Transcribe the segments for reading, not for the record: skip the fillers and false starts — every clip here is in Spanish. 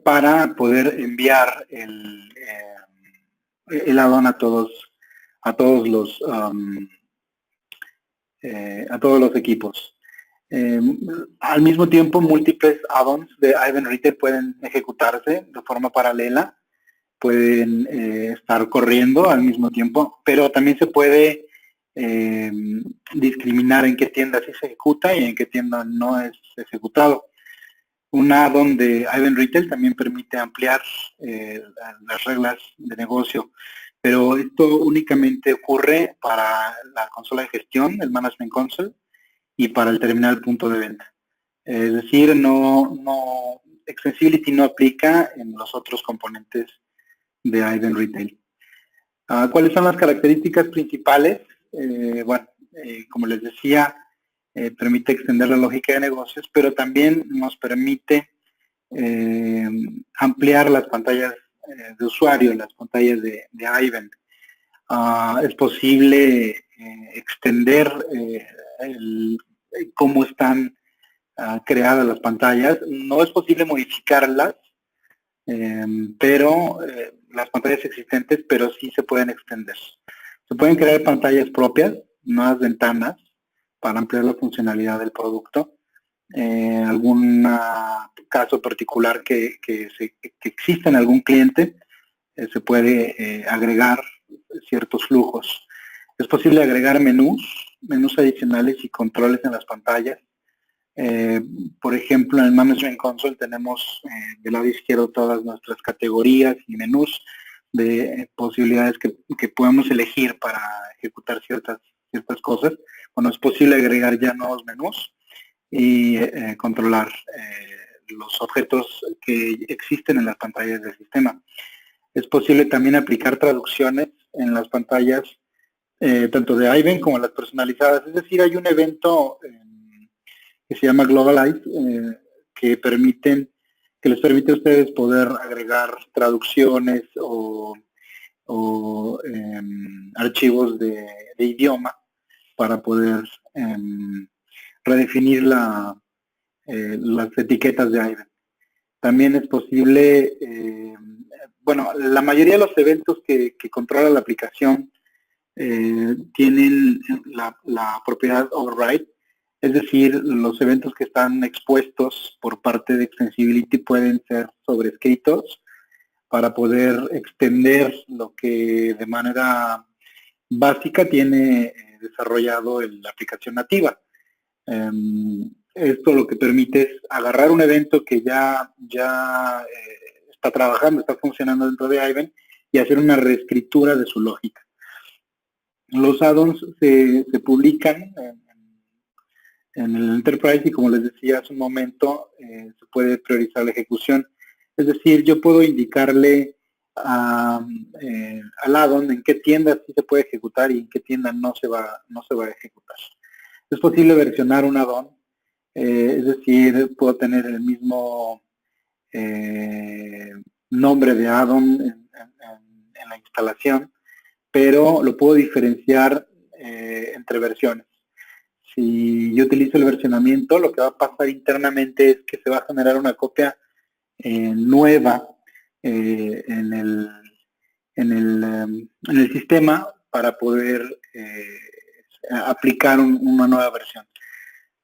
para poder enviar el add-on a todos los equipos. Al mismo tiempo, múltiples add-ons de Ivan Retail pueden ejecutarse de forma paralela, pueden estar corriendo al mismo tiempo, pero también se puede discriminar en qué tienda sí se ejecuta y en qué tienda no es ejecutado. Un add-on de Ivan Retail también permite ampliar las reglas de negocio, pero esto únicamente ocurre para la consola de gestión, el Management Console, y para el terminal punto de venta. Es decir, Extensibility no aplica en los otros componentes de Ivan Retail. ¿Cuáles son las características principales? Como les decía, permite extender la lógica de negocios, pero también nos permite ampliar las pantallas de usuario, las pantallas de Ivan. Es posible extender cómo están creadas las pantallas. No es posible modificarlas, pero las pantallas existentes, pero sí se pueden extender. Se pueden crear pantallas propias, nuevas ventanas, para ampliar la funcionalidad del producto. Algún caso particular que exista en algún cliente, se puede agregar ciertos flujos. Es posible agregar menús adicionales y controles en las pantallas. Por ejemplo, en el Management Console tenemos del lado izquierdo todas nuestras categorías y menús de posibilidades que podemos elegir para ejecutar ciertas cosas. Bueno, es posible agregar ya nuevos menús y controlar los objetos que existen en las pantallas del sistema. Es posible también aplicar traducciones en las pantallas, tanto de Ivan como las personalizadas. Es decir, hay un evento que se llama Globalize, que les permite a ustedes poder agregar traducciones o archivos de idioma para poder redefinir las etiquetas de Ivan. También es posible, la mayoría de los eventos que controla la aplicación tienen la propiedad override. Es decir, los eventos que están expuestos por parte de Extensibility pueden ser sobrescritos para poder extender lo que de manera básica tiene desarrollado la aplicación nativa. Esto lo que permite es agarrar un evento que ya está trabajando, está funcionando dentro de Ivan y hacer una reescritura de su lógica. Los add-ons se publican en el Enterprise y, como les decía hace un momento, se puede priorizar la ejecución. Es decir, yo puedo indicarle al add-on en qué tienda sí se puede ejecutar y en qué tienda no se va a ejecutar. Es posible versionar un add-on, es decir, puedo tener el mismo nombre de add-on en la instalación, pero lo puedo diferenciar entre versiones. Si yo utilizo el versionamiento, lo que va a pasar internamente es que se va a generar una copia nueva en el sistema para poder aplicar una nueva versión.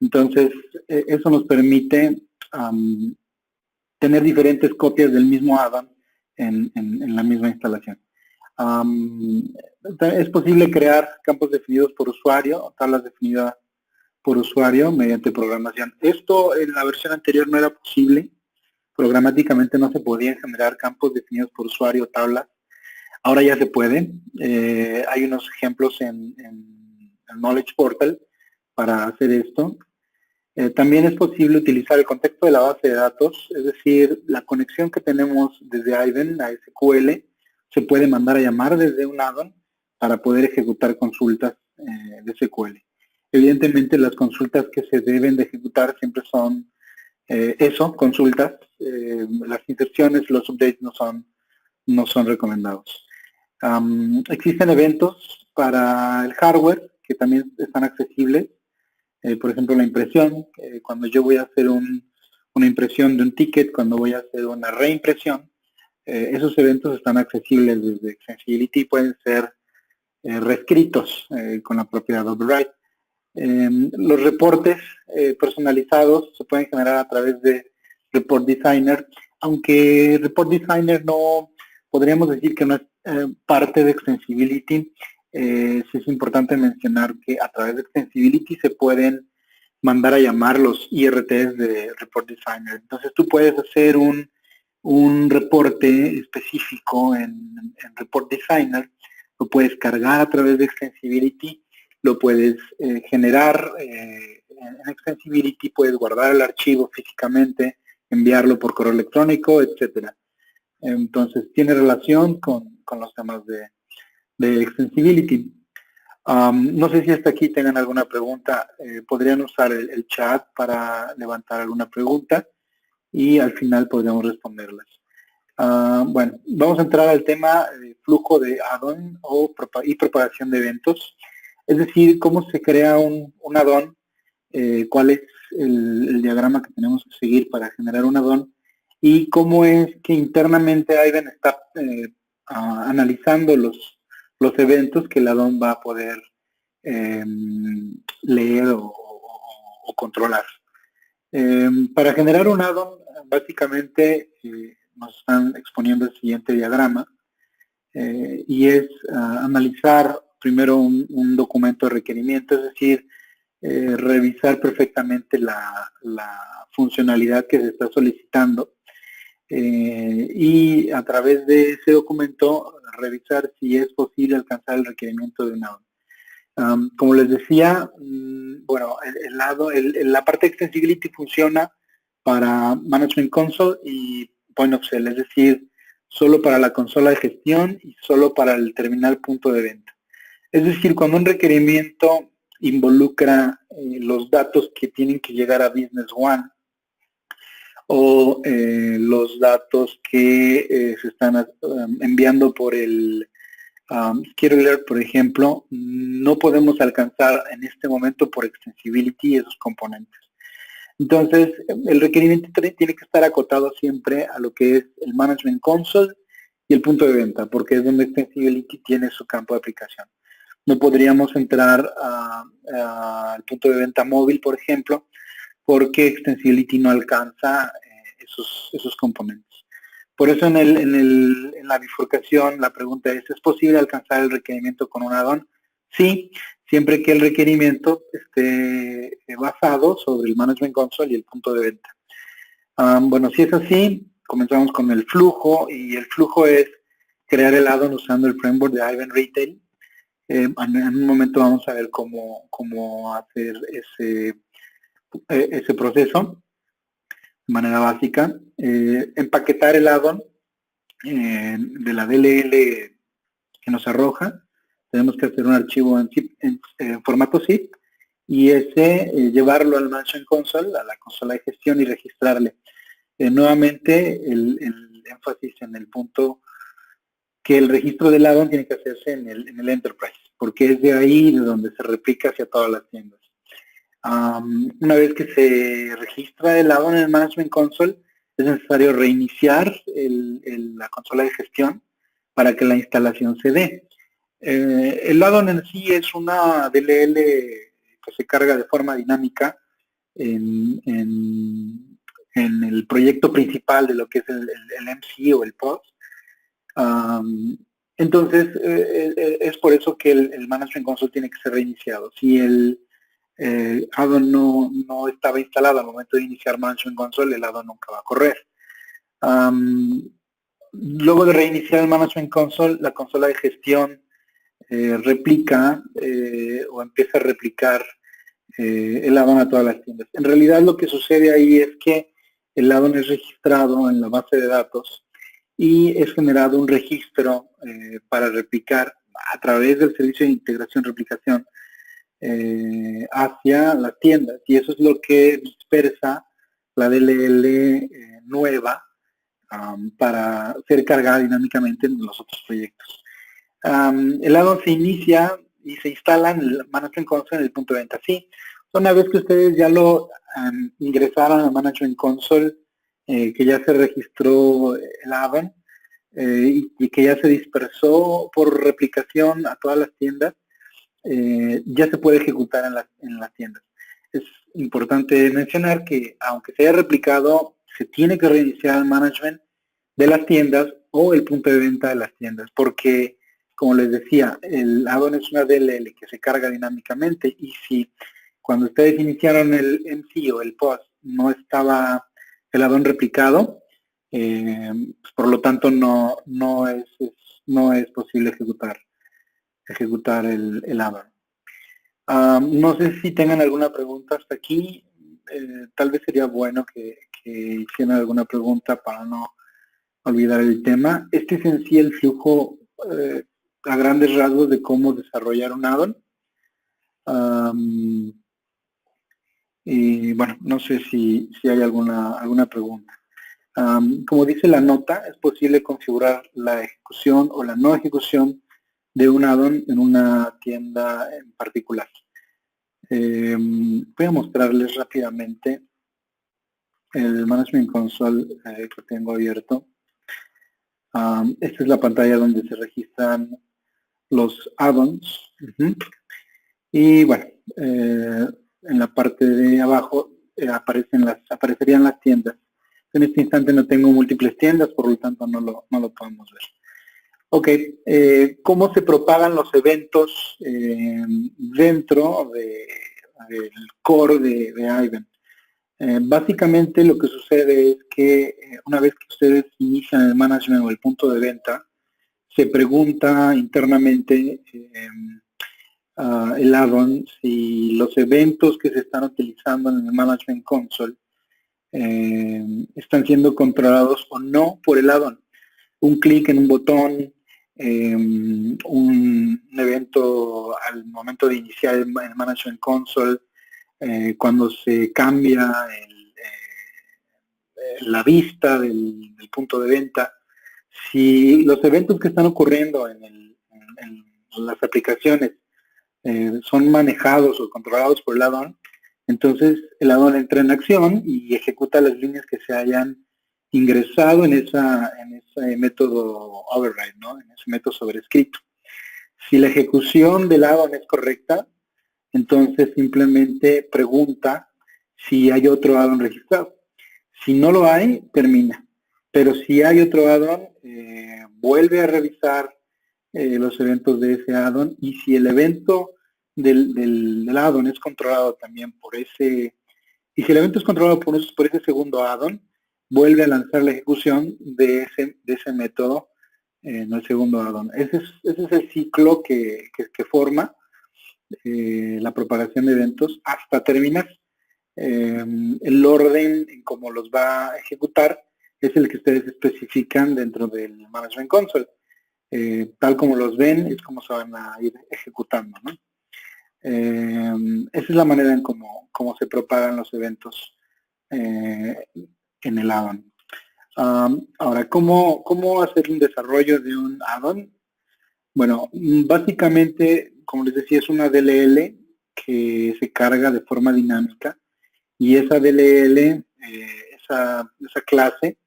Entonces, eso nos permite tener diferentes copias del mismo add-on en la misma instalación. Es posible crear campos definidos por usuario o tablas definidas por usuario mediante programación. Esto en la versión anterior no era posible. Programáticamente no se podían generar campos definidos por usuario o tablas. Ahora ya se puede. Hay unos ejemplos en el Knowledge Portal para hacer esto. También es posible utilizar el contexto de la base de datos, es decir, la conexión que tenemos desde Ivan a SQL se puede mandar a llamar desde un add-on para poder ejecutar consultas de SQL. Evidentemente, las consultas que se deben de ejecutar siempre son consultas. Las inserciones, los updates no son recomendados. Existen eventos para el hardware que también están accesibles. Por ejemplo, la impresión. Cuando yo voy a hacer una impresión de un ticket, cuando voy a hacer una reimpresión, esos eventos están accesibles desde Extensibility y pueden ser reescritos con la propiedad override. Los reportes personalizados se pueden generar a través de Report Designer, aunque Report Designer no podríamos decir que no es parte de Extensibility. Sí es importante mencionar que a través de Extensibility se pueden mandar a llamar los IRTs de Report Designer. Entonces tú puedes hacer un reporte específico en Report Designer, lo puedes cargar a través de Extensibility, lo puedes generar en Extensibility, puedes guardar el archivo físicamente, enviarlo por correo electrónico, etcétera. Entonces tiene relación con los temas de Extensibility. No sé si hasta aquí tengan alguna pregunta. Podrían usar el chat para levantar alguna pregunta y al final podríamos responderlas. Bueno, vamos a entrar al tema de flujo de add-on y propagación de eventos. Es decir, cómo se crea un add-on, cuál es el diagrama que tenemos que seguir para generar un add-on y cómo es que internamente Aiven está analizando los eventos que el add-on va a poder leer o controlar. Para generar un add-on, básicamente nos están exponiendo el siguiente diagrama y es analizar primero un documento de requerimiento, es decir, revisar perfectamente la funcionalidad que se está solicitando y a través de ese documento revisar si es posible alcanzar el requerimiento de un add-on. Como les decía, bueno, la parte de Extensibility funciona para Management Console y Point of Sale, es decir, solo para la consola de gestión y solo para el terminal punto de venta. Es decir, cuando un requerimiento involucra los datos que tienen que llegar a Business One o los datos que se están enviando por el Scheduler, por ejemplo, no podemos alcanzar en este momento por Extensibility esos componentes. Entonces, el requerimiento tiene que estar acotado siempre a lo que es el Management Console y el punto de venta, porque es donde Extensibility tiene su campo de aplicación. No podríamos entrar al punto de venta móvil, por ejemplo, porque Extensibility no alcanza esos componentes. Por eso en la bifurcación la pregunta ¿es posible alcanzar el requerimiento con un add-on? Sí, siempre que el requerimiento esté basado sobre el Management Console y el punto de venta. Bueno, si es así, comenzamos con el flujo, y el flujo es crear el add-on usando el framework de Aiven Retail. En un momento vamos a ver cómo hacer ese proceso de manera básica. Empaquetar el add-on de la DLL que nos arroja. Tenemos que hacer un archivo en formato zip y llevarlo al Management Console, a la consola de gestión, y registrarle. Nuevamente el énfasis en el punto que el registro del add-on tiene que hacerse en el Enterprise, porque es de ahí de donde se replica hacia todas las tiendas. Una vez que se registra el add-on en el Management Console, es necesario reiniciar la consola de gestión para que la instalación se dé. El add-on en sí es una DLL que se carga de forma dinámica en el proyecto principal de lo que es el MC o el POS. Entonces, es por eso que el Management Console tiene que ser reiniciado. Si el add-on no estaba instalado al momento de iniciar Management Console, el add-on nunca va a correr. Luego de reiniciar el Management Console, la consola de gestión replica o empieza a replicar el add-on a todas las tiendas. En realidad lo que sucede ahí es que el add-on es registrado en la base de datos y es generado un registro para replicar a través del servicio de integración-replicación hacia las tiendas, y eso es lo que dispersa la DLL nueva para ser cargada dinámicamente en los otros proyectos. El add-on se inicia y se instala en el Management Console en el punto de venta. Sí, Una vez que ustedes ya lo ingresaron a Management Console, que ya se registró el add-on y que ya se dispersó por replicación a todas las tiendas, ya se puede ejecutar en las tiendas. Es importante mencionar que aunque se haya replicado, se tiene que reiniciar el management de las tiendas o el punto de venta de las tiendas, porque, como les decía, el add-on es una DLL que se carga dinámicamente, y si cuando ustedes iniciaron el MC o el post no estaba el add-on replicado, pues por lo tanto no es posible ejecutar el add-on. No sé si tengan alguna pregunta hasta aquí. Tal vez sería bueno que hicieran alguna pregunta para no olvidar el tema. Este es en sí el flujo a grandes rasgos de cómo desarrollar un add-on. Y bueno, no sé si hay alguna pregunta. Como dice la nota, es posible configurar la ejecución o la no ejecución de un add-on en una tienda en particular. Voy a mostrarles rápidamente el Management Console que tengo abierto. Esta es la pantalla donde se registran los add-ons. Y bueno, en la parte de abajo aparecerían las tiendas. En este instante no tengo múltiples tiendas, por lo tanto no lo podemos ver. Ok, ¿cómo se propagan los eventos dentro del core de Aiven? Básicamente lo que sucede es que una vez que ustedes inician el management o el punto de venta, se pregunta internamente el add-on si los eventos que se están utilizando en el Management Console están siendo controlados o no por el add-on. Un clic en un botón, un evento al momento de iniciar el Management Console, cuando se cambia la vista del punto de venta, si los eventos que están ocurriendo en las aplicaciones son manejados o controlados por el add-on, entonces el add-on entra en acción y ejecuta las líneas que se hayan ingresado en ese método override, ¿no? En ese método sobrescrito. Si la ejecución del add-on es correcta, entonces simplemente pregunta si hay otro add-on registrado. Si no lo hay, termina. Pero si hay otro add-on, vuelve a revisar los eventos de ese add-on, y si el evento del add-on es controlado también y si el evento es controlado por ese segundo add-on, vuelve a lanzar la ejecución de ese método en el segundo add-on. Ese es el ciclo que forma la propagación de eventos hasta terminar. El orden en cómo los va a ejecutar es el que ustedes especifican dentro del Management Console. Tal como los ven, es como se van a ir ejecutando, ¿no? Esa es la manera en cómo se propagan los eventos en el add-on. Ahora, ¿cómo hacer un desarrollo de un add-on? Bueno, básicamente, como les decía, es una DLL que se carga de forma dinámica, y esa DLL, esa clase,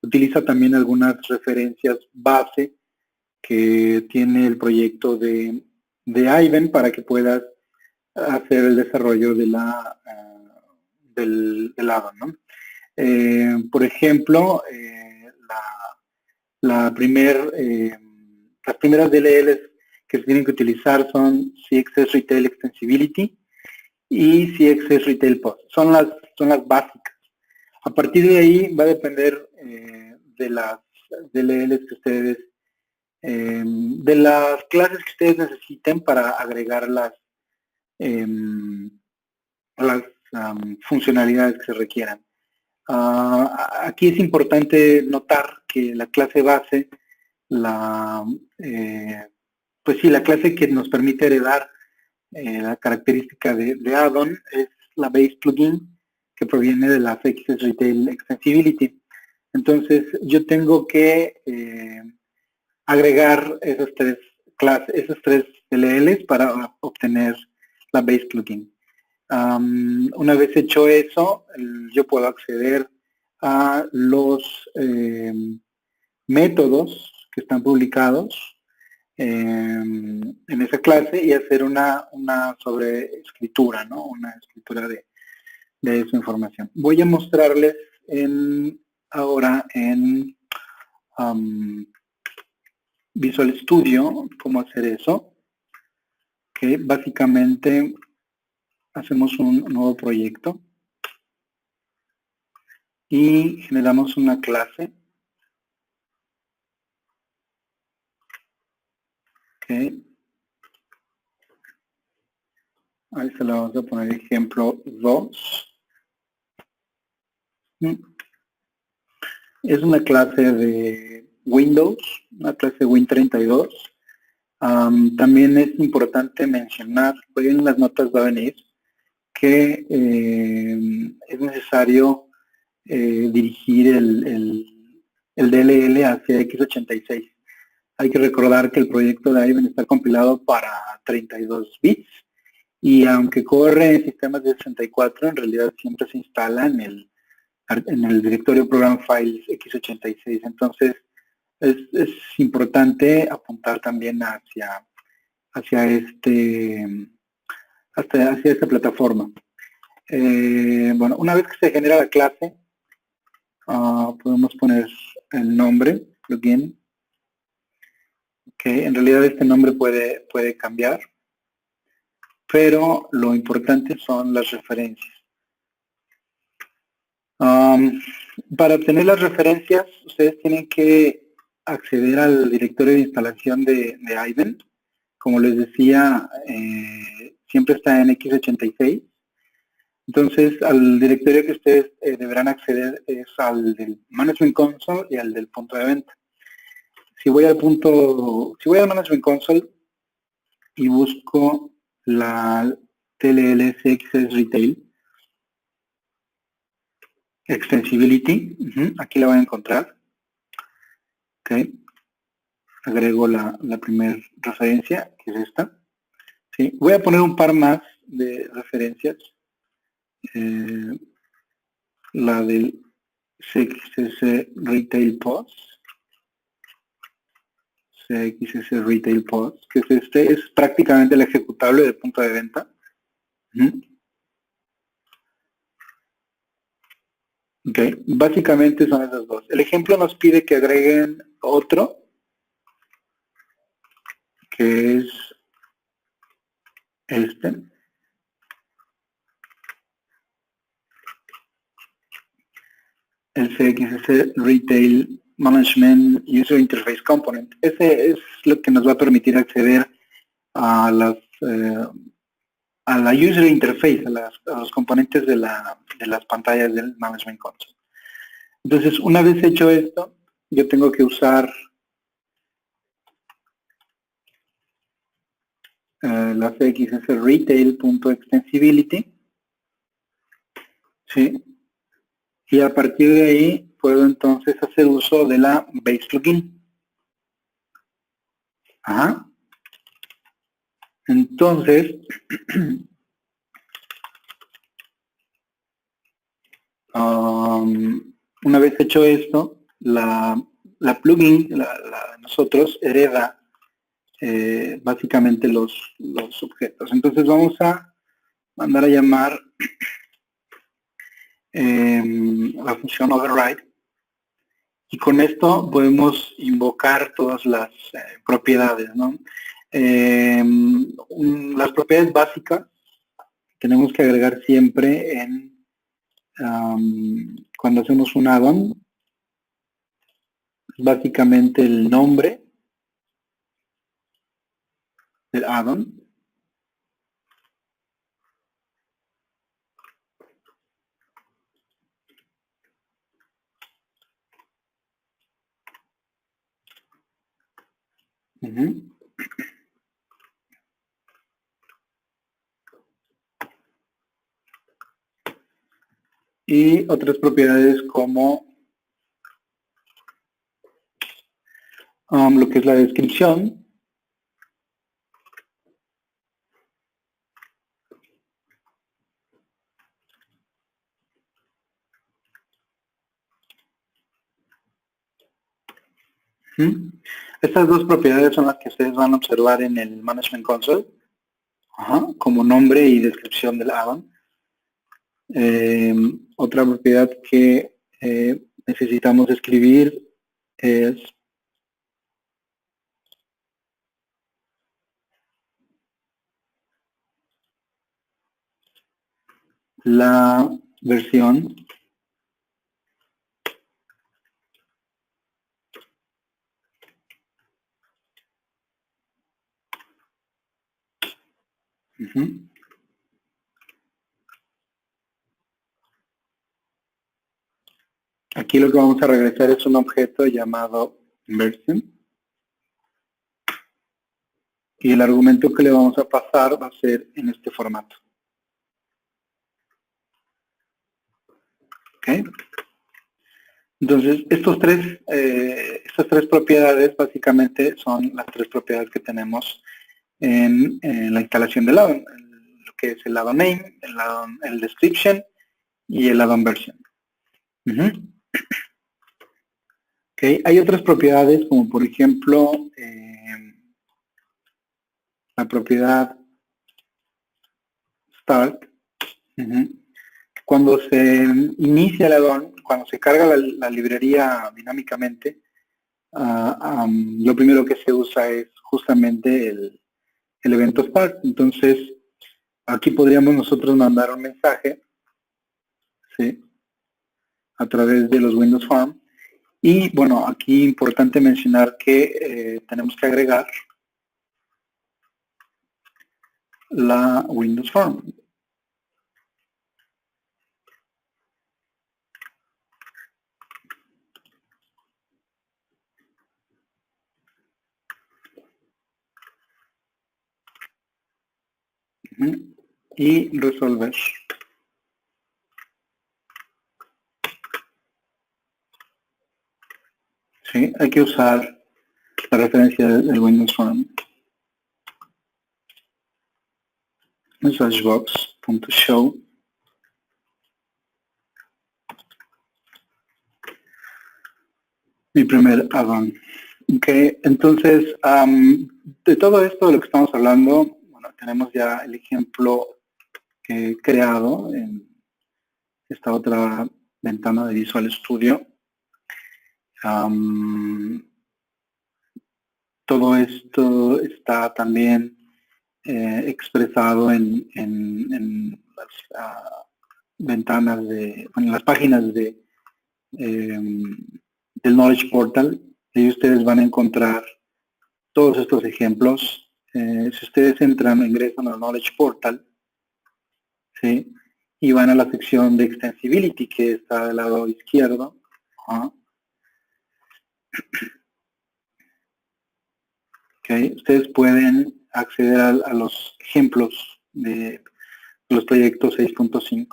utiliza también algunas referencias base que tiene el proyecto de Aiven para que puedas hacer el desarrollo de del add-on, ¿no? Por ejemplo, las primeras DLLs que se tienen que utilizar son CXS Retail Extensibility y CXS Retail Post. Son las básicas. A partir de ahí va a depender de las DLLs que ustedes, de las clases que ustedes necesiten para agregar las funcionalidades que se requieran. Aquí es importante notar que la clase base, pues sí, la clase que nos permite heredar la característica de add-on es la base plugin, que proviene de la CXS Retail Extensibility. Entonces, yo tengo que agregar esas tres DLLs para obtener la base plugin. Una vez hecho eso, yo puedo acceder a los métodos que están publicados en esa clase y hacer una sobreescritura, ¿no? Una escritura de esa información. Voy a mostrarles ahora en Visual Studio cómo hacer eso, que básicamente hacemos un nuevo proyecto y generamos una clase. Okay. Ahí se lo vamos a poner ejemplo 2. Es una clase de Windows, una clase de Win32. También es importante mencionar, pues en las notas va a venir, que es necesario dirigir el DLL hacia x86. Hay que recordar que el proyecto de Ivan está compilado para 32 bits y aunque corre en sistemas de 64, en realidad siempre se instala en el directorio Program Files x86. Entonces, es importante apuntar también hacia esta plataforma. Bueno, una vez que se genera la clase, podemos poner el nombre, plugin. En realidad este nombre puede cambiar, pero lo importante son las referencias. Para obtener las referencias, ustedes tienen que acceder al directorio de instalación de Ivan. Como les decía, siempre está en x86. Entonces, al directorio que ustedes deberán acceder es al del Management Console y al del punto de venta. Si voy al Management Console y busco la TLL CXS Retail Extensibility, aquí la voy a encontrar. Okay. Agrego la primera referencia, que es esta. ¿Sí? Voy a poner un par más de referencias. La del CXS Retail Post. CXS Retail Post, que es prácticamente el ejecutable de punto de venta. Ok, básicamente son esas dos. El ejemplo nos pide que agreguen otro, que es este. El CXS Retail Management User Interface Component. Ese es lo que nos va a permitir acceder a la User Interface, a los componentes de las pantallas del Management Console. Entonces, una vez hecho esto, yo tengo que usar la CXS Retail.extensibility, ¿sí? Y a partir de ahí puedo entonces hacer uso de la base plugin. Ajá. Entonces, una vez hecho esto, la plugin, nosotros hereda básicamente los objetos. Entonces vamos a mandar a llamar la función override y con esto podemos invocar todas las propiedades, ¿no? Las propiedades básicas tenemos que agregar siempre cuando hacemos un add-on, básicamente el nombre del add-on, y otras propiedades como lo que es la descripción, Ujú. Estas dos propiedades son las que ustedes van a observar en el Management Console, como nombre y descripción del add-on. Otra propiedad que necesitamos escribir es la versión Ujú. Aquí lo que vamos a regresar es un objeto llamado version y el argumento que le vamos a pasar va a ser en este formato. ¿Ok? Entonces, estas tres propiedades básicamente son las tres propiedades que tenemos en la instalación del add-on, lo que es el add-on name, el description y el add-on version. Okay. Hay otras propiedades como por ejemplo la propiedad start. Cuando se inicia el add-on, cuando se carga la librería dinámicamente, lo primero que se usa es justamente el evento start. Entonces, aquí podríamos nosotros mandar un mensaje, ¿sí?, a través de los Windows Form. Y bueno, aquí importante mencionar que tenemos que agregar la Windows Form. Y resolver. ¿Sí? Hay que usar la referencia del Windows Form. Messagebox.show. Mi primer add-on. Okay, entonces, de todo esto de lo que estamos hablando, bueno, tenemos ya el ejemplo creado en esta otra ventana de Visual Studio. Todo esto está también expresado en las ventanas en las páginas del Knowledge Portal. Ahí ustedes van a encontrar todos estos ejemplos. Si ustedes ingresan al Knowledge Portal, ¿sí?, y van a la sección de Extensibility, que está del lado izquierdo. Okay. Ustedes pueden acceder a los ejemplos de los proyectos 6.5.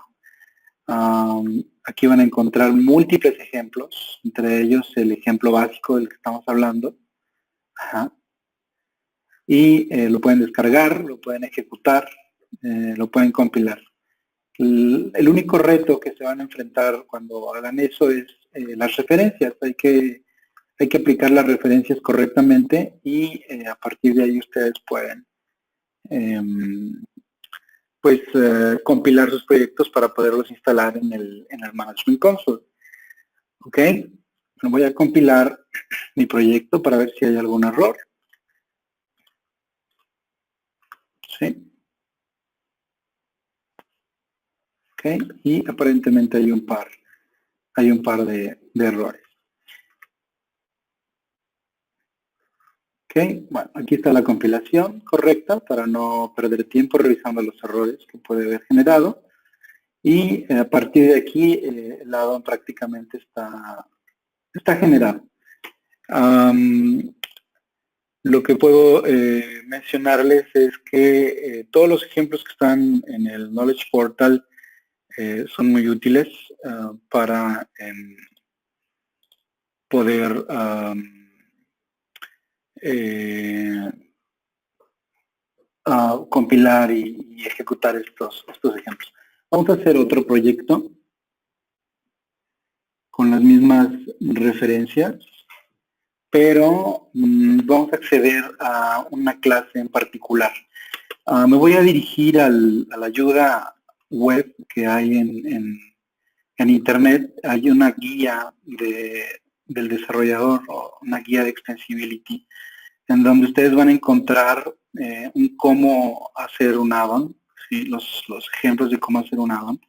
Aquí van a encontrar múltiples ejemplos, entre ellos el ejemplo básico del que estamos hablando. Y lo pueden descargar, lo pueden ejecutar, lo pueden compilar. El único reto que se van a enfrentar cuando hagan eso es las referencias. Hay que aplicar las referencias correctamente y a partir de ahí ustedes pueden compilar sus proyectos para poderlos instalar en el Management Console. Ok, voy a compilar mi proyecto para ver si hay algún error. ¿Sí? Ok, y aparentemente hay un par de errores. Ok, bueno, aquí está la compilación correcta para no perder tiempo revisando los errores que puede haber generado. Y a partir de aquí, el add-on prácticamente está generado. Lo que puedo mencionarles es que todos los ejemplos que están en el Knowledge Portal son muy útiles para poder compilar y ejecutar estos ejemplos. Vamos a hacer otro proyecto con las mismas referencias. pero vamos a acceder a una clase en particular. Me voy a dirigir a la ayuda web que hay en Internet. Hay una guía del desarrollador, o una guía de Extensibility, en donde ustedes van a encontrar un cómo hacer un add-on, ¿sí? los ejemplos de cómo hacer un add-on.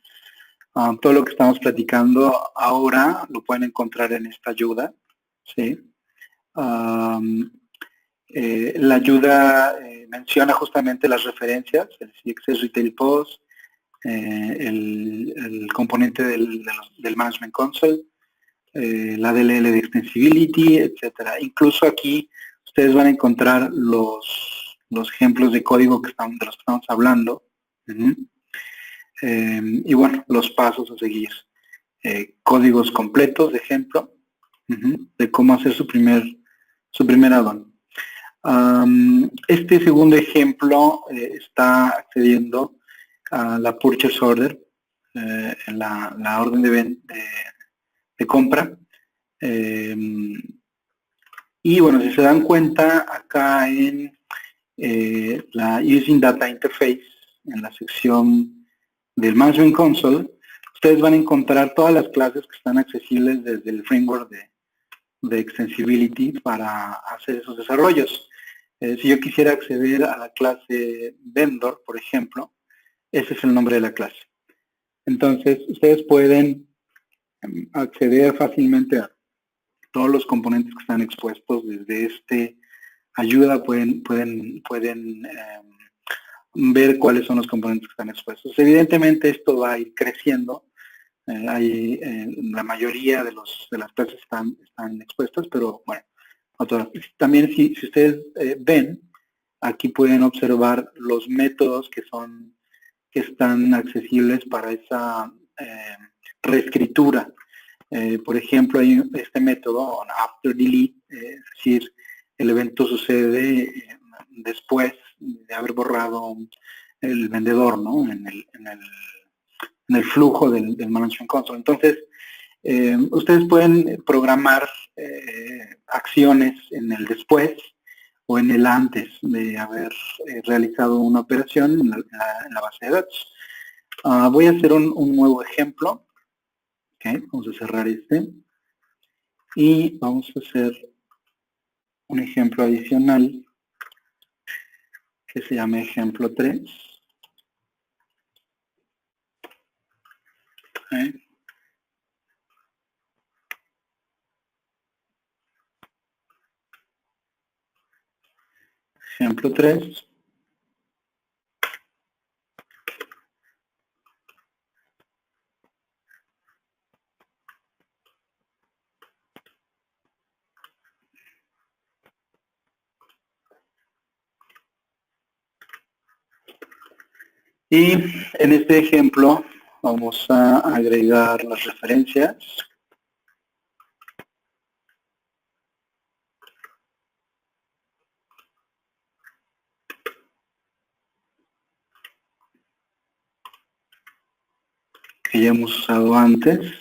Todo lo que estamos platicando ahora lo pueden encontrar en esta ayuda, ¿sí? La ayuda menciona justamente las referencias, el CXS Retail Post, el componente del Management Console, la DLL de Extensibility, etcétera. Incluso aquí ustedes van a encontrar los ejemplos de código de los que estamos hablando. Y bueno, los pasos a seguir. Códigos completos de ejemplo, de cómo hacer su primer add-on. Este segundo ejemplo está accediendo a la purchase order, en la orden de compra. Y bueno, si se dan cuenta, acá en la Using Data Interface, en la sección del Management Console, ustedes van a encontrar todas las clases que están accesibles desde el framework de Extensibility para hacer esos desarrollos. Si yo quisiera acceder a la clase Vendor, por ejemplo, ese es el nombre de la clase. Entonces, ustedes pueden acceder fácilmente a todos los componentes que están expuestos desde este ayuda, pueden ver cuáles son los componentes que están expuestos. Evidentemente esto va a ir creciendo. La mayoría de las clases están expuestas, pero bueno, también si ustedes ven, aquí pueden observar los métodos que están accesibles para esa reescritura. Por ejemplo, hay este método, after delete, es decir, el evento sucede después de haber borrado el vendedor, ¿no? en el flujo del Management Console. Entonces, ustedes pueden programar acciones en el después o en el antes de haber realizado una operación en la base de datos. Voy a hacer un nuevo ejemplo. Okay, vamos a cerrar este. Y vamos a hacer un ejemplo adicional que se llama ejemplo 3. Okay. Ejemplo 3. Y en este ejemplo vamos a agregar las referencias. Que ya hemos usado antes.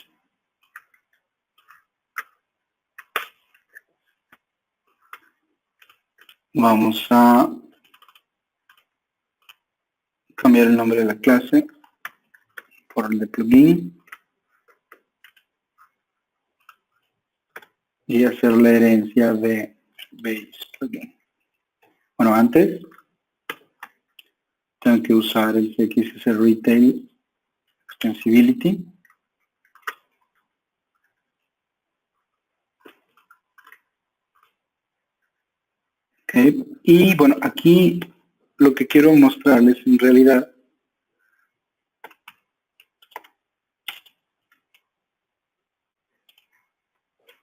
Vamos a cambiar el nombre de la clase por el de plugin y hacer la herencia de base plugin. Bueno, antes tengo que usar el CXS Retail Extensibility. Okay. Y bueno, aquí lo que quiero mostrarles en realidad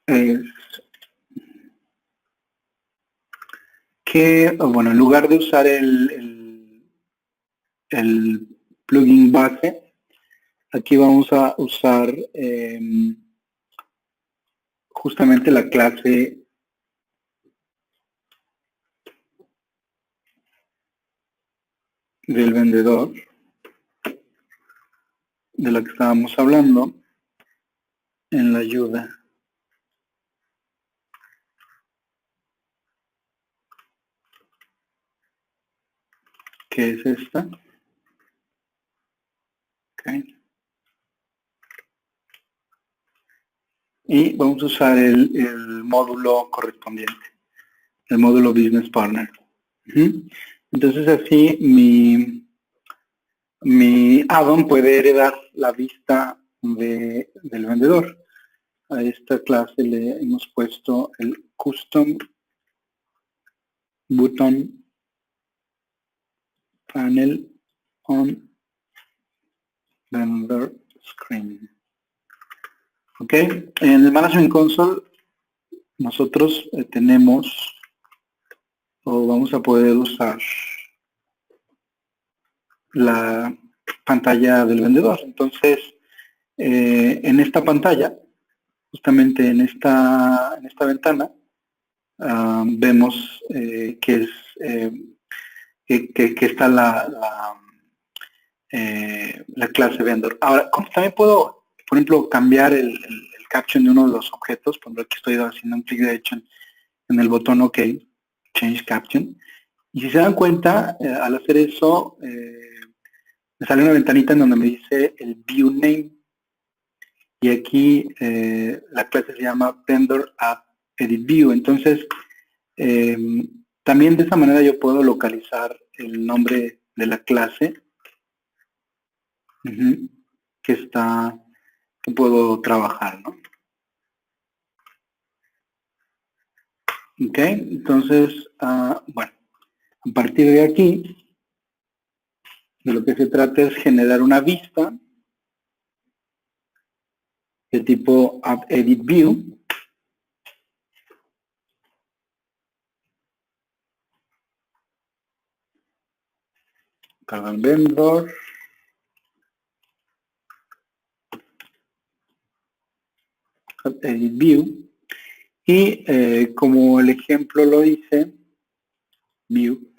es que, bueno, en lugar de usar el plugin base, aquí vamos a usar justamente la clase del vendedor de la que estábamos hablando en la ayuda. que es esta. Okay. Y vamos a usar el módulo correspondiente, el módulo Business Partner. Entonces así mi add-on puede heredar la vista del vendedor. A esta clase le hemos puesto el Custom Button Panel on Vendor Screen. Ok, en el Management Console nosotros tenemos o vamos a poder usar la pantalla del vendedor. Entonces, en esta pantalla, justamente en esta ventana, vemos que está la clase vendor. Ahora, también puedo, por ejemplo, cambiar el caption de uno de los objetos. Por ejemplo, aquí estoy haciendo un clic derecho en el botón OK, Change Caption. Y si se dan cuenta, al hacer eso, me sale una ventanita en donde me dice el View Name. Y aquí la clase se llama Vendor App Edit View. Entonces, también de esa manera yo puedo localizar el nombre de la clase que puedo trabajar, ¿no? Ok, entonces, bueno, a partir de aquí, de lo que se trata es generar una vista de tipo App Edit View. Carga el vendor. App Edit View. Y como el ejemplo lo dice, View,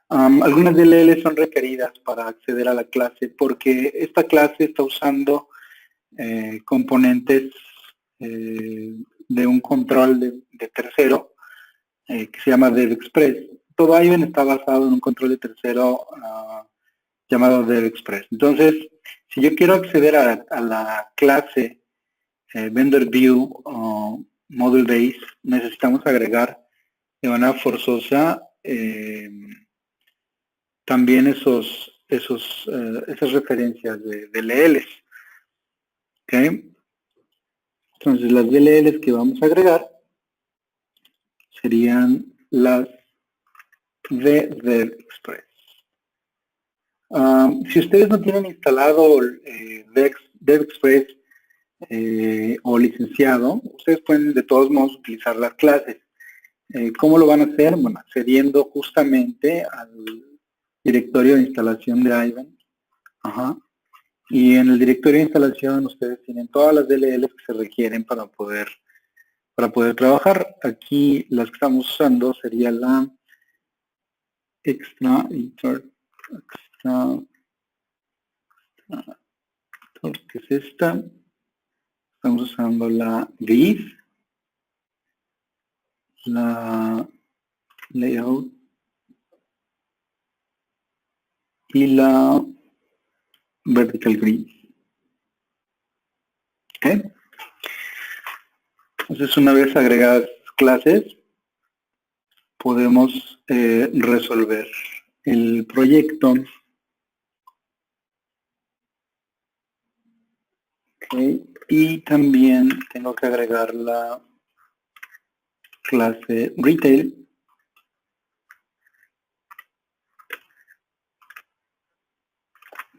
algunas DLL son requeridas para acceder a la clase porque esta clase está usando componentes de un control de tercero que se llama DevExpress. Todo Ivan está basado en un control de tercero llamado DevExpress. Entonces, si yo quiero acceder a la clase Vendor View o Model Base, necesitamos agregar de manera forzosa también esas referencias de DLLs. ¿Okay? Entonces, las DLLs que vamos a agregar serían las de DevExpress. Si ustedes no tienen instalado DevExpress o licenciado, ustedes pueden de todos modos utilizar las clases. ¿Cómo lo van a hacer? Bueno, accediendo justamente al directorio de instalación de Ivan. Y en el directorio de instalación ustedes tienen todas las DLLs que se requieren para poder trabajar. Aquí las que estamos usando sería la extra que es esta. Estamos usando la grid, la layout y la vertical grid. ¿Okay? Entonces, una vez agregadas clases, podemos resolver el proyecto. Okay. Y también tengo que agregar la clase retail.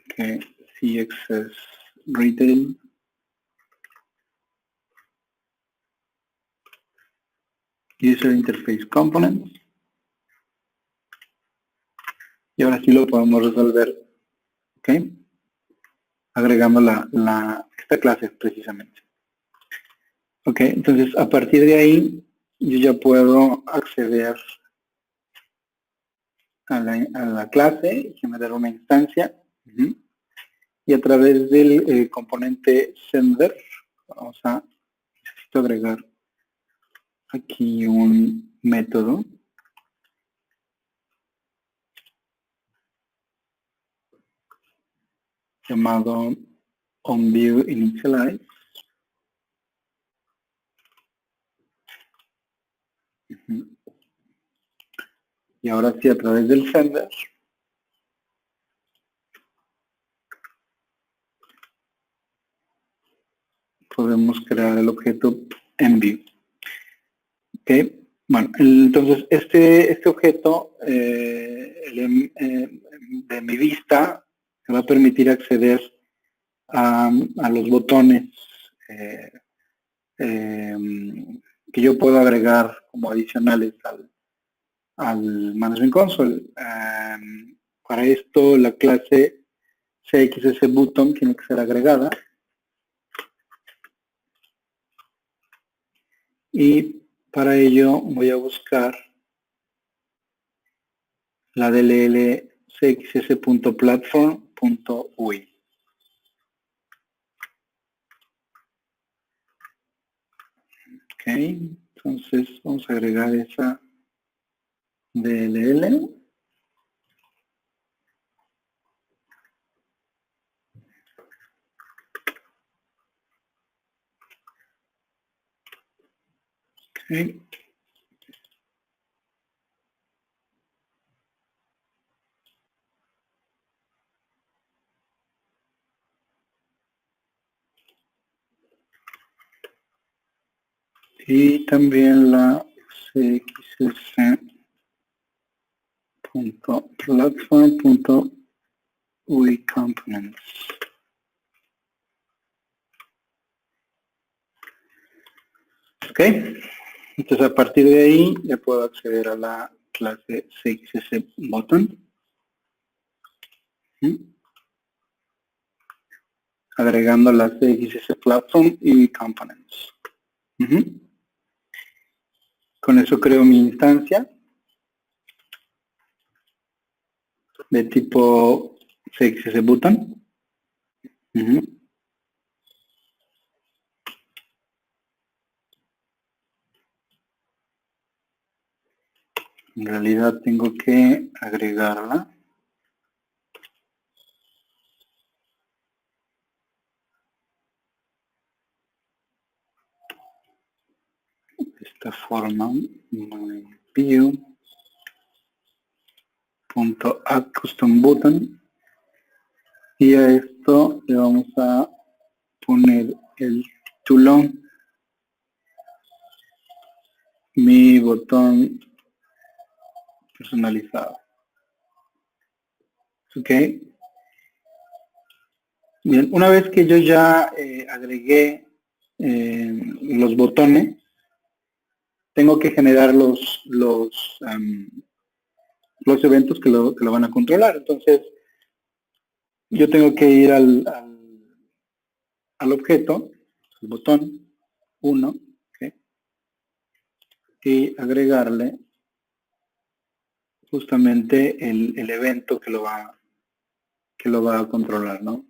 Okay. CXS retail. User Interface Components. Y ahora sí lo podemos resolver. ¿Ok? Agregando esta clase precisamente. Ok, entonces a partir de ahí yo ya puedo acceder a la clase y generar una instancia. Y a través del componente sender, necesito agregar aquí un método llamado onViewInitialize. Y ahora sí, a través del sender, podemos crear el objeto enView. ¿Ok? Bueno, entonces este objeto de mi vista me va a permitir acceder a los botones que yo puedo agregar como adicionales al Management Console. Para esto la clase CXSButton tiene que ser agregada. Y para ello voy a buscar la DLL cxs.platform.ui. Ok, entonces vamos a agregar esa DLL. Okay. Y también la cxs.platform.ui components. Ok, entonces a partir de ahí ya puedo acceder a la clase CXSButton. Agregando la CXS Platform y Components. Con eso creo mi instancia de tipo CXSButton. En realidad tengo que agregarla. De esta forma, view.addCustomButton, y a esto le vamos a poner el título, mi botón personalizado. Ok. Bien, una vez que yo ya agregué los botones, tengo que generar los eventos que lo van a controlar. Entonces, yo tengo que ir al objeto, el botón 1, ¿okay? Y agregarle justamente el evento que lo va a controlar, ¿no?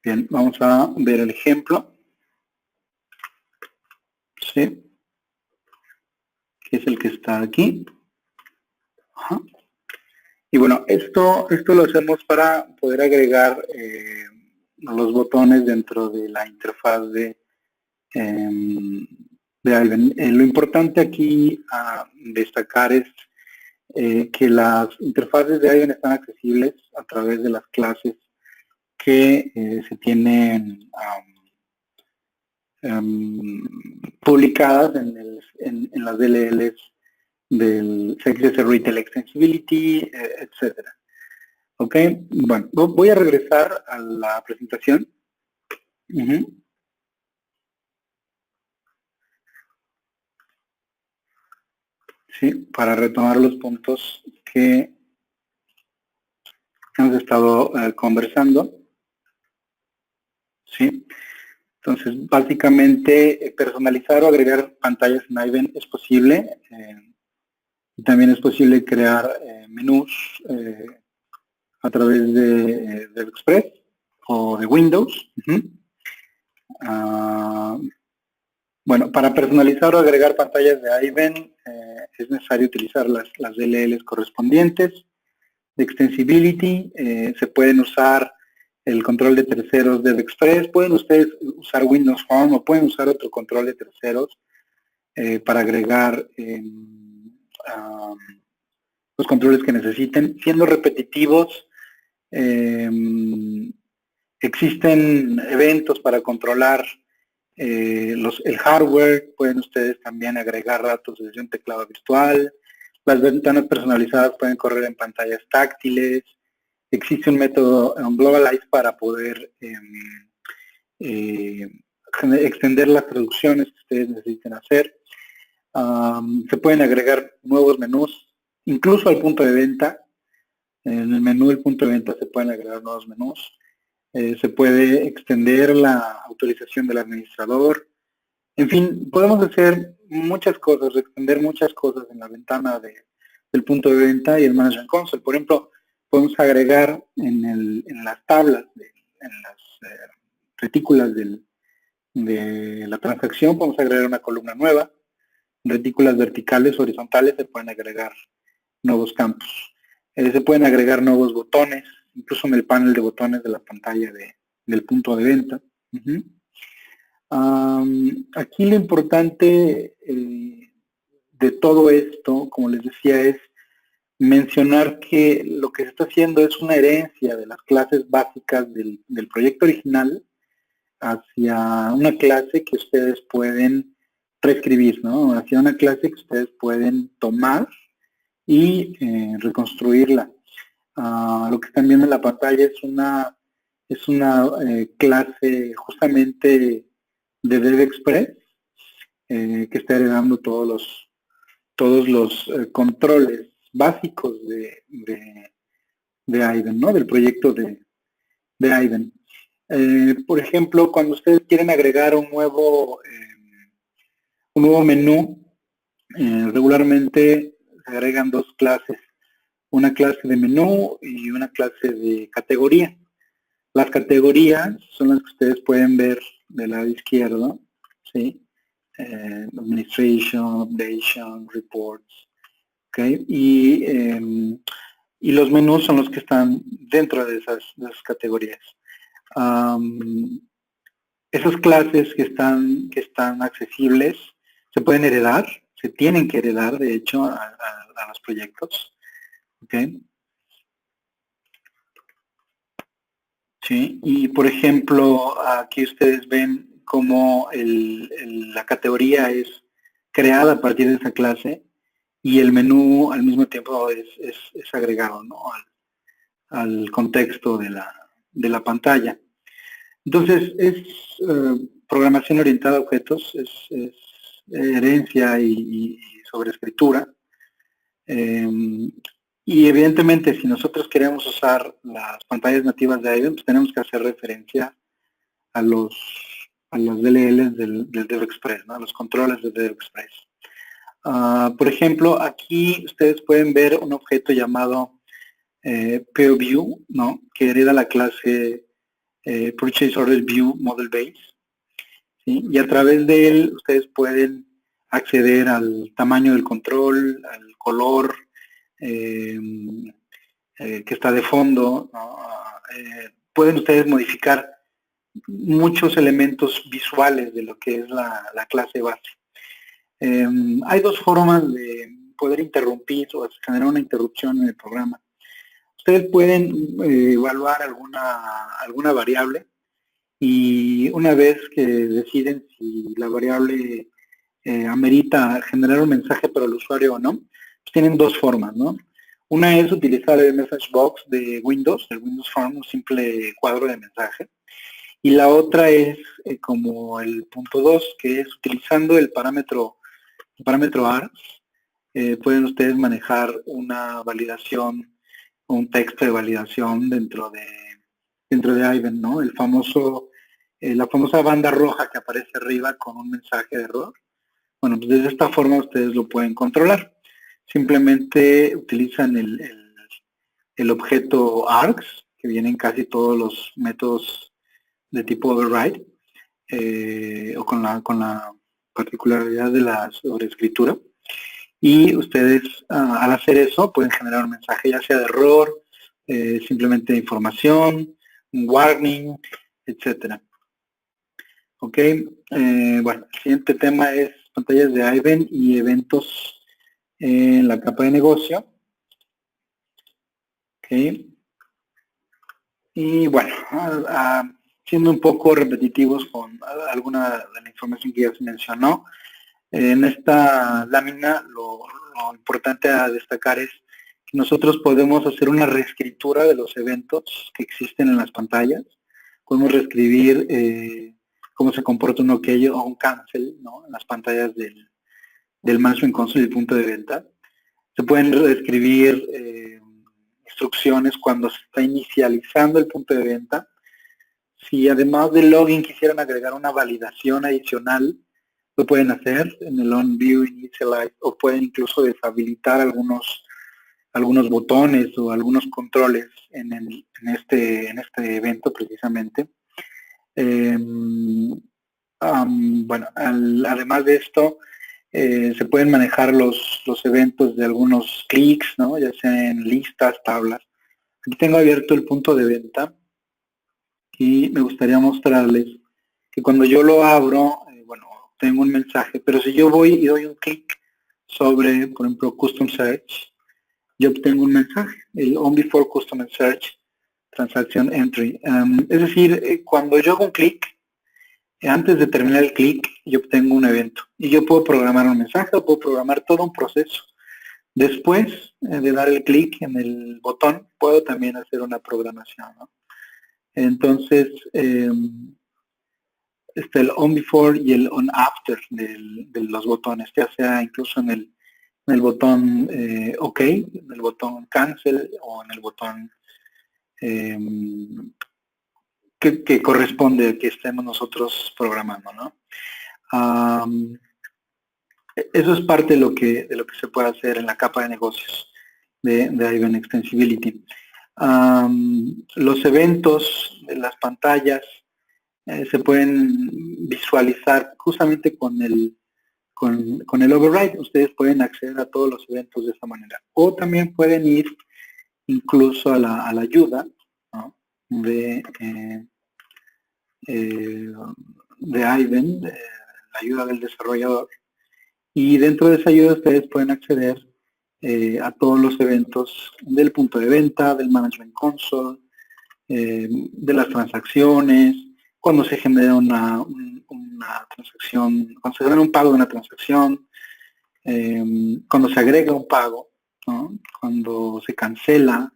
Bien, vamos a ver el ejemplo. Sí. Que es el que está aquí. Ajá. Y bueno, esto lo hacemos para poder agregar los botones dentro de la interfaz de Ivan. Lo importante aquí a destacar es que las interfaces de Ivan están accesibles a través de las clases que se tienen publicadas en las DLLs del CXS Retail Extensibility, etcétera. Ok, bueno, voy a regresar a la presentación. Sí, para retomar los puntos que hemos estado conversando. Sí, entonces básicamente personalizar o agregar pantallas en Ivan es posible. También es posible crear menús a través de Express o de Windows. Bueno, para personalizar o agregar pantallas de Ivan es necesario utilizar las DLLs correspondientes. De Extensibility, se pueden usar el control de terceros de DevExpress, pueden ustedes usar Windows Phone o pueden usar otro control de terceros para agregar los controles que necesiten. Siendo repetitivos, existen eventos para controlar el hardware, pueden ustedes también agregar datos desde un teclado virtual, las ventanas personalizadas pueden correr en pantallas táctiles, existe un método Globalize para poder extender las traducciones que ustedes necesiten hacer. Se pueden agregar nuevos menús, incluso al punto de venta. En el menú del punto de venta se pueden agregar nuevos menús. Se puede extender la autorización del administrador. En fin, podemos hacer muchas cosas, extender muchas cosas en la ventana del punto de venta y el Management Console. Por ejemplo, podemos agregar en las tablas, en las retículas de la transacción, podemos agregar una columna nueva. Retículas verticales, horizontales, se pueden agregar nuevos campos. Se pueden agregar nuevos botones, incluso en el panel de botones de la pantalla del punto de venta. Aquí lo importante de todo esto, como les decía, es mencionar que lo que se está haciendo es una herencia de las clases básicas del proyecto original hacia una clase que ustedes pueden reescribir, ¿no? Hacia una clase que ustedes pueden tomar y reconstruirla. Lo que están viendo en la pantalla es una clase justamente de DevExpress que está heredando todos los controles básicos de Ivan, ¿no? Del proyecto de Ivan. Por ejemplo, cuando ustedes quieren agregar un nuevo menú, regularmente se agregan dos clases, una clase de menú y una clase de categoría. Las categorías son las que ustedes pueden ver del lado izquierdo, ¿sí? Administration, Updation, Reports, ¿okay? Y los menús son los que están dentro de esas categorías. Esas clases que están accesibles se pueden heredar, se tienen que heredar, de hecho, a los proyectos. ¿Okay? Sí, y por ejemplo, aquí ustedes ven cómo la categoría es creada a partir de esa clase y el menú al mismo tiempo es agregado, ¿no? al contexto de la pantalla. Entonces, es programación orientada a objetos, es herencia y sobreescritura. Y evidentemente, si nosotros queremos usar las pantallas nativas de Ivan, pues tenemos que hacer referencia a las DLLs del DevExpress, ¿no? A los controles del DevExpress. Por ejemplo, aquí ustedes pueden ver un objeto llamado POView, ¿no? Que hereda la clase Purchase Order View Model Base. ¿Sí? Y a través de él ustedes pueden acceder al tamaño del control, al color que está de fondo, ¿no? Pueden ustedes modificar muchos elementos visuales de lo que es la clase base. Hay dos formas de poder interrumpir o generar una interrupción en el programa. Ustedes pueden evaluar alguna variable y una vez que deciden si la variable amerita generar un mensaje para el usuario o no, pues tienen dos formas, ¿no? Una es utilizar el message box de Windows, el Windows Form, un simple cuadro de mensaje. Y la otra es como el punto 2, que es utilizando el parámetro ARGS, pueden ustedes manejar una validación o un texto de validación dentro de Ivan, ¿no? La famosa banda roja que aparece arriba con un mensaje de error. Bueno, pues de esta forma ustedes lo pueden controlar. Simplemente utilizan el objeto args, que viene en casi todos los métodos de tipo override, o con la particularidad de la sobreescritura. Y ustedes, al hacer eso, pueden generar un mensaje ya sea de error, simplemente de información, un warning, etcétera. Ok, bueno, el siguiente tema es pantallas de Ivan y eventos en la capa de negocio. Ok. Y bueno, siendo un poco repetitivos con alguna de la información que ya se mencionó, en esta lámina lo importante a destacar es que nosotros podemos hacer una reescritura de los eventos que existen en las pantallas. Podemos reescribir cómo se comporta un OK o un cancel, ¿no?, en las pantallas del Management Console y el punto de venta. Se pueden reescribir instrucciones cuando se está inicializando el punto de venta. Si además del login quisieran agregar una validación adicional, lo pueden hacer en el OnView, Initialize, o pueden incluso deshabilitar algunos botones o algunos controles en este evento precisamente. Bueno, además de esto, se pueden manejar los eventos de algunos clics, ¿no?, ya sea en listas, tablas. Aquí tengo abierto el punto de venta y me gustaría mostrarles que cuando yo lo abro, bueno, tengo un mensaje, pero si yo voy y doy un clic sobre, por ejemplo, Custom Search, yo obtengo un mensaje, el On Before Custom Search Transaction Entry. Es decir, cuando yo hago un clic, antes de terminar el clic, yo obtengo un evento. Y yo puedo programar un mensaje o puedo programar todo un proceso. Después de dar el clic en el botón, puedo también hacer una programación, ¿no? Entonces, está el On Before y el On After de los botones, ya sea incluso en el botón OK, en el botón Cancel o en el botón que corresponde que estemos nosotros programando, ¿no? Eso es parte de lo que se puede hacer en la capa de negocios de Ivan Extensibility. Los eventos de las pantallas se pueden visualizar justamente con el override. Ustedes pueden acceder a todos los eventos de esa manera. O también pueden ir incluso a la ayuda, ¿no?, de Ivan, la ayuda del desarrollador. Y dentro de esa ayuda ustedes pueden acceder a todos los eventos del punto de venta, del Management Console, de las transacciones, cuando se genera una transacción, cuando se genera un pago de una transacción, cuando se agrega un pago, ¿no?, cuando se cancela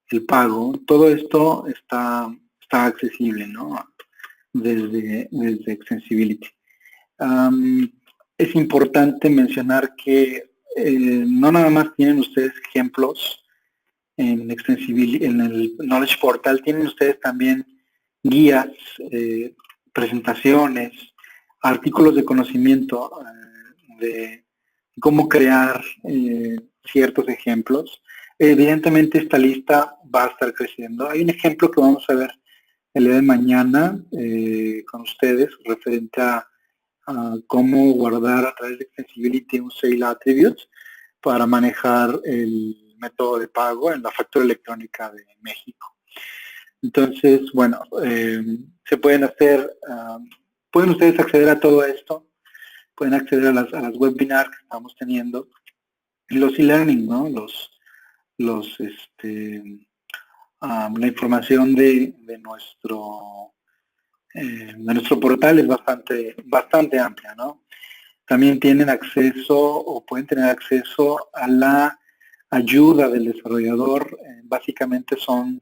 el pago. Todo esto está accesible, ¿no?, desde Extensibility. Es importante mencionar que no nada más tienen ustedes ejemplos en Extensibility, en el Knowledge Portal, tienen ustedes también guías, presentaciones, artículos de conocimiento de cómo crear ciertos ejemplos. Evidentemente esta lista va a estar creciendo. Hay un ejemplo que vamos a ver el día de mañana con ustedes referente a cómo guardar a través de Extensibility un Sale Attributes para manejar el método de pago en la factura electrónica de México. Entonces, bueno, se pueden hacer, pueden ustedes acceder a todo esto, pueden acceder a las webinars que estamos teniendo, y los e-learning, ¿no?, la información de nuestro portal es bastante amplia, ¿no? También tienen acceso o pueden tener acceso a la ayuda del desarrollador. Básicamente son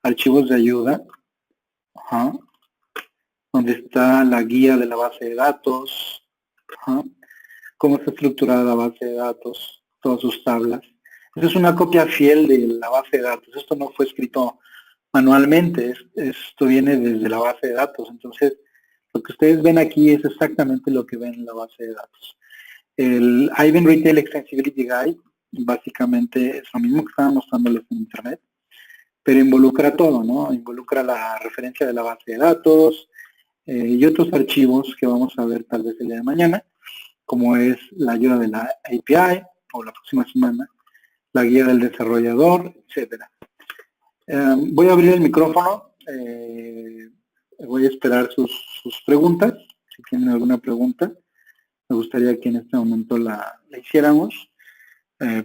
archivos de ayuda, donde está la guía de la base de datos, cómo está estructurada la base de datos, todas sus tablas. Esa es una copia fiel de la base de datos. Esto no fue escrito manualmente, esto viene desde la base de datos. Entonces, lo que ustedes ven aquí es exactamente lo que ven en la base de datos. El Ivan Retail Extensibility Guide básicamente es lo mismo que estaban mostrándoles en internet, pero involucra todo, ¿no? Involucra la referencia de la base de datos y otros archivos que vamos a ver tal vez el día de mañana. como es la ayuda de la API, o la próxima semana, la guía del desarrollador, etcétera. Voy a abrir el micrófono, voy a esperar sus preguntas, si tienen alguna pregunta. Me gustaría que en este momento la hiciéramos,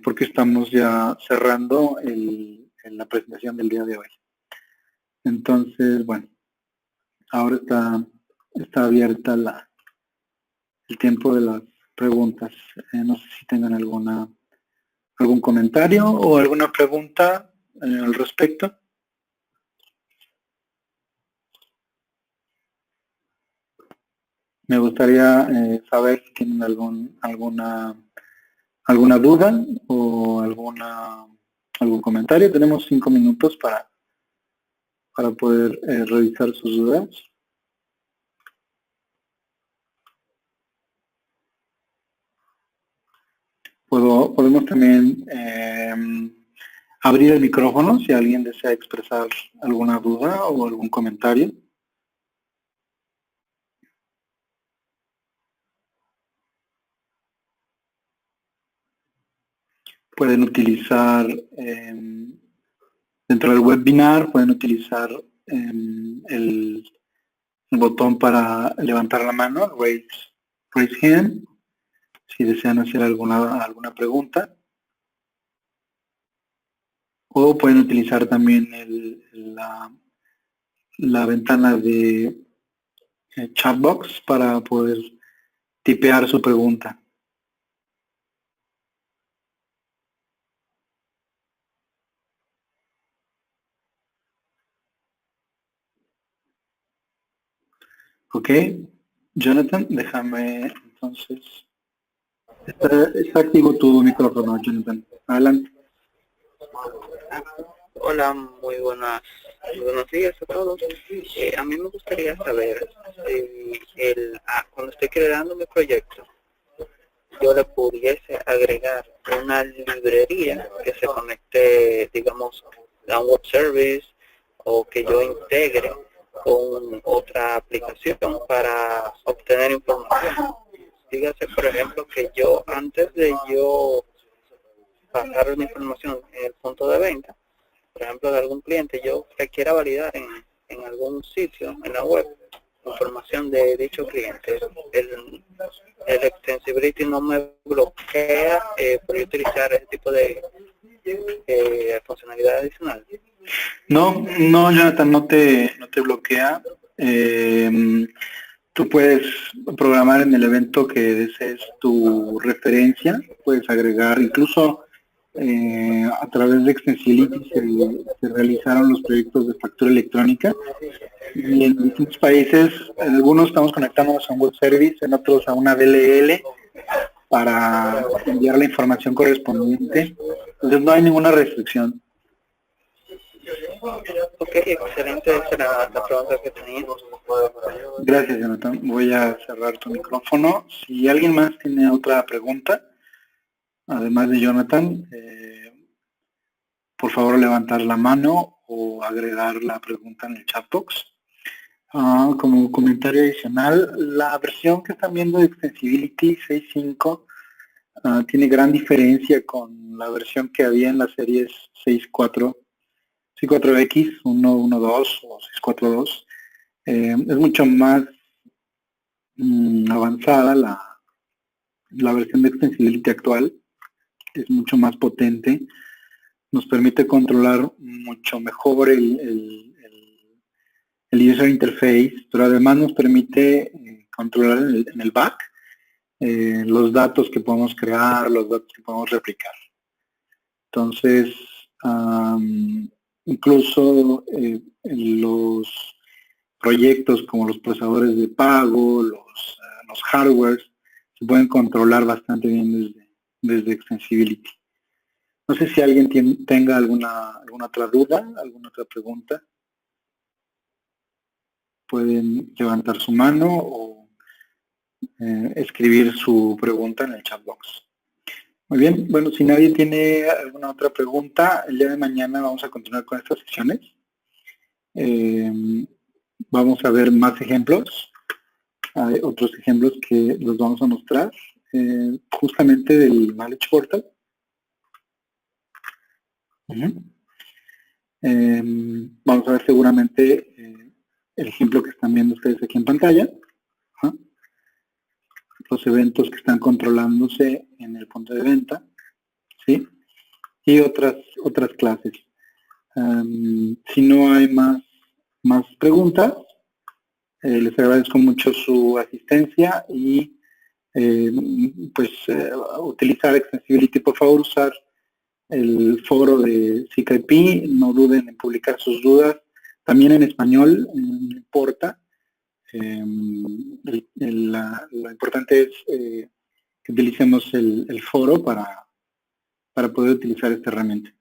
porque estamos ya cerrando la presentación del día de hoy. Entonces, bueno, ahora está abierta el tiempo de las preguntas. No sé si tengan algún comentario o alguna pregunta al respecto. Me gustaría saber si tienen alguna duda o algún comentario. Tenemos 5 minutos para poder revisar sus dudas. Podemos también abrir el micrófono si alguien desea expresar alguna duda o algún comentario. Pueden utilizar, dentro del webinar, pueden utilizar el botón para levantar la mano, raise hand, si desean hacer alguna pregunta. O pueden utilizar también la ventana de chatbox para poder tipear su pregunta. Ok, Jonathan, déjame entonces. Está activo tu micrófono, Jonathan. Adelante. Hola, muy buenos días a todos. A mí me gustaría saber si cuando estoy creando mi proyecto, yo le pudiese agregar una librería que se conecte, digamos, a un web service, o que yo integre con otra aplicación para obtener información. Dígase, por ejemplo, que yo, antes de yo pasar una información en el punto de venta, por ejemplo, de algún cliente, yo requiera validar en algún sitio, en la web, información de dicho cliente. El Extensibility no me bloquea por utilizar ese tipo de funcionalidad adicional. No, Jonathan, no te bloquea. Tú puedes programar en el evento que desees tu referencia, puedes agregar, incluso a través de Extensibility se realizaron los proyectos de factura electrónica, y en distintos países, en algunos estamos conectándonos a un web service, en otros a una DLL para enviar la información correspondiente. Entonces no hay ninguna restricción. Ok, excelente, esa era la pregunta que tenía. Gracias, Jonathan. Voy a cerrar tu micrófono. Si alguien más tiene otra pregunta, además de Jonathan, por favor levantar la mano o agregar la pregunta en el chat box. Como comentario adicional, la versión que están viendo de Extensibility 6.5 tiene gran diferencia con la versión que había en las series 6.4, 6.4X, 1.1.2 o 6.4.2. Es mucho más avanzada la versión de Extensibility actual, es mucho más potente, nos permite controlar mucho mejor el user interface, pero además nos permite controlar en el back los datos que podemos crear, los datos que podemos replicar. Entonces, incluso los proyectos como los procesadores de pago, los hardwares, se pueden controlar bastante bien desde Extensibility. No sé si alguien tenga alguna otra duda, alguna otra pregunta. Pueden levantar su mano o escribir su pregunta en el chat box. Muy bien, bueno, si nadie tiene alguna otra pregunta, el día de mañana vamos a continuar con estas sesiones. Vamos a ver más ejemplos. Hay otros ejemplos que los vamos a mostrar justamente del Knowledge Portal. Vamos a ver seguramente el ejemplo que están viendo ustedes aquí en pantalla. Los eventos que están controlándose en el punto de venta, ¿sí? Y otras clases. Si no hay más preguntas, les agradezco mucho su asistencia y utilizar Extensibility. Por favor, usar el foro de CKP, no duden en publicar sus dudas, también en español, no importa. Lo importante es que utilicemos el foro para poder utilizar esta herramienta.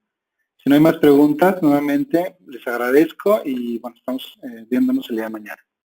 Si no hay más preguntas, nuevamente les agradezco y bueno, estamos viéndonos el día de mañana.